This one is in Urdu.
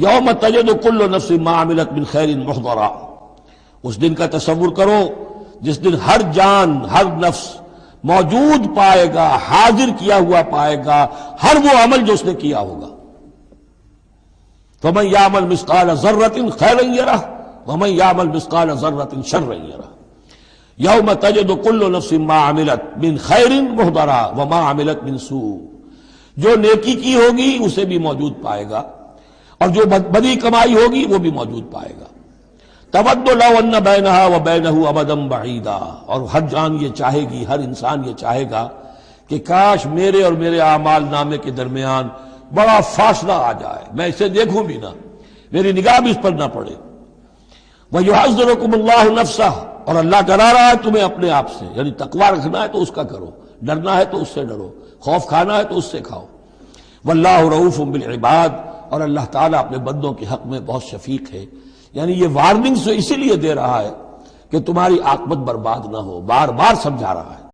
یوم تجد کل نفس ما عملت من خیر محضرا، اس دن کا تصور کرو جس دن ہر جان، ہر نفس موجود پائے گا، حاضر کیا ہوا پائے گا ہر وہ عمل جو اس نے کیا ہوگا۔ فمن یعمل مثقال ذرۃ خیرا یرہ ومن یعمل مثقال ذرۃ شرا یرہ، یوم تجد کل نفس ما عملت من خیر محضرا وما عملت من سوء، جو نیکی کی ہوگی اسے بھی موجود پائے گا اور جو بدی کمائی ہوگی وہ بھی موجود پائے گا۔ تود لو ان بینہا وبینہ امدا بعیدا، اور ہر جان یہ چاہے گی، ہر انسان یہ چاہے گا کہ کاش میرے اور میرے اعمال نامے کے درمیان بڑا فاصلہ آ جائے، میں اسے دیکھوں بھی نہ، میری نگاہ بھی اس پر نہ پڑے۔ وَيُحَذِّرُكُمُ اللَّهُ نَفْسَهُ، اور اللہ ڈرا رہا ہے تمہیں اپنے آپ سے، یعنی تقویٰ رکھنا ہے تو اس کا کرو، ڈرنا ہے تو اس سے ڈرو، خوف کھانا ہے تو اس سے کھاؤ۔ وَاللَّهُ رَءُوفٌ بِالْعِبَادِ، اور اللہ تعالیٰ اپنے بندوں کے حق میں بہت شفیق ہے، یعنی یہ وارننگز اسی لیے دے رہا ہے کہ تمہاری عاقبت برباد نہ ہو، بار بار سمجھا رہا ہے۔